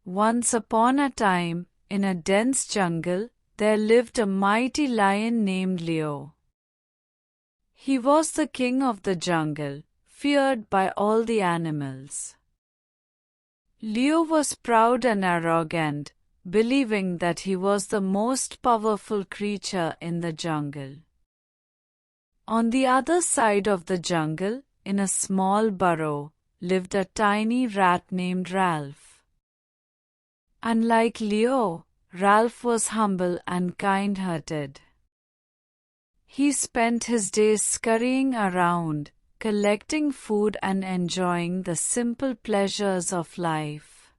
Once upon a time, in a dense jungle, there lived a mighty lion named Leo. He was the king of the jungle, feared by all the animals. Leo was proud and arrogant, believing that he was the most powerful creature in the jungle. On the other side of the jungle, in a small burrow, lived a tiny rat named Ralph. Unlike Leo, Ralph was humble and kind-hearted. He spent his days scurrying around, collecting food and enjoying the simple pleasures of life.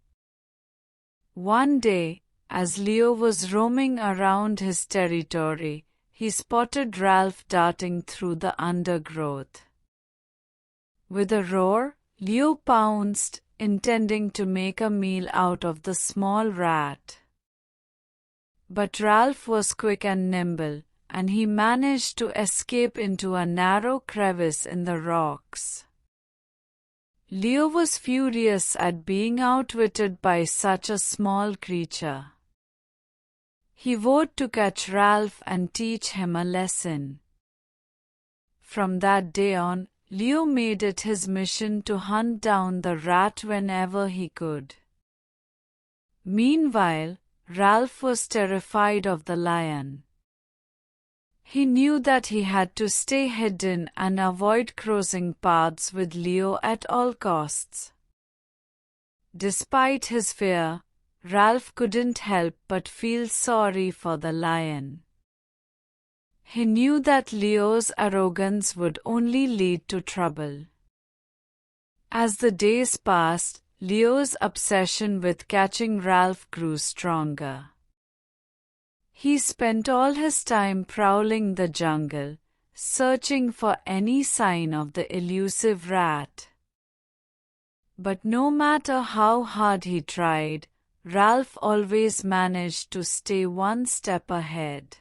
One day, as Leo was roaming around his territory, he spotted Ralph darting through the undergrowth. With a roar, Leo pounced, intending to make a meal out of the small rat. But Ralph was quick and nimble, and he managed to escape into a narrow crevice in the rocks. Leo was furious at being outwitted by such a small creature. He vowed to catch Ralph and teach him a lesson. From that day on, Leo made it his mission to hunt down the rat whenever he could. Meanwhile, Ralph was terrified of the lion. He knew that he had to stay hidden and avoid crossing paths with Leo at all costs. Despite his fear, Ralph couldn't help but feel sorry for the lion. He knew that Leo's arrogance would only lead to trouble. As the days passed, Leo's obsession with catching Ralph grew stronger. He spent all his time prowling the jungle, searching for any sign of the elusive rat. But no matter how hard he tried, Ralph always managed to stay one step ahead.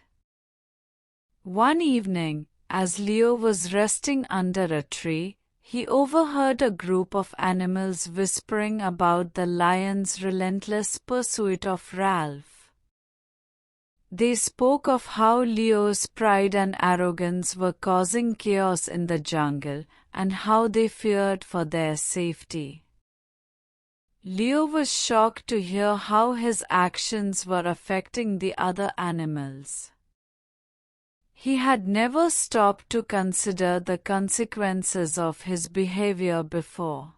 One evening, as Leo was resting under a tree, he overheard a group of animals whispering about the lion's relentless pursuit of Ralph. They spoke of how Leo's pride and arrogance were causing chaos in the jungle and how they feared for their safety. Leo was shocked to hear how his actions were affecting the other animals. He had never stopped to consider the consequences of his behavior before.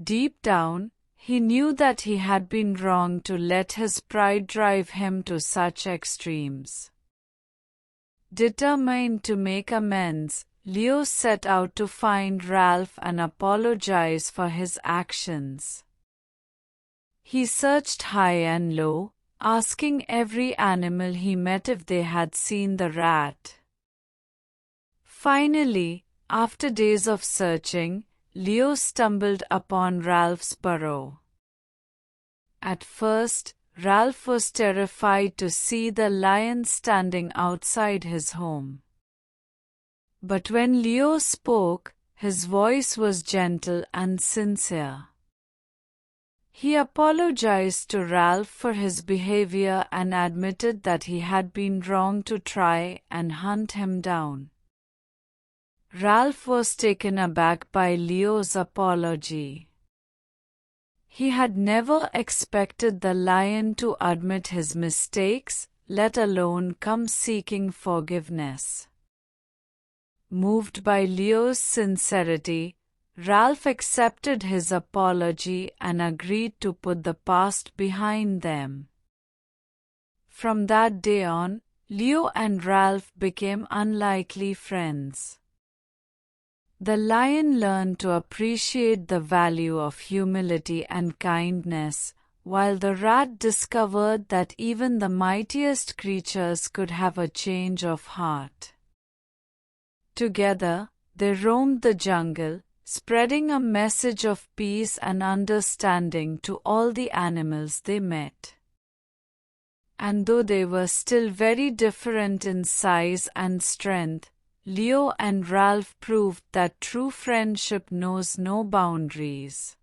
Deep down, he knew that he had been wrong to let his pride drive him to such extremes. Determined to make amends, Leo set out to find Ralph and apologize for his actions. He searched high and low, asking every animal he met if they had seen the rat. Finally, after days of searching, Leo stumbled upon Ralph's burrow. At first, Ralph was terrified to see the lion standing outside his home. But when Leo spoke, his voice was gentle and sincere. He apologized to Ralph for his behavior and admitted that he had been wrong to try and hunt him down. Ralph was taken aback by Leo's apology. He had never expected the lion to admit his mistakes, let alone come seeking forgiveness. Moved by Leo's sincerity, Ralph accepted his apology and agreed to put the past behind them. From that day on, Leo and Ralph became unlikely friends. The lion learned to appreciate the value of humility and kindness, while the rat discovered that even the mightiest creatures could have a change of heart. Together, they roamed the jungle, spreading a message of peace and understanding to all the animals they met. And though they were still very different in size and strength, Leo and Ralph proved that true friendship knows no boundaries.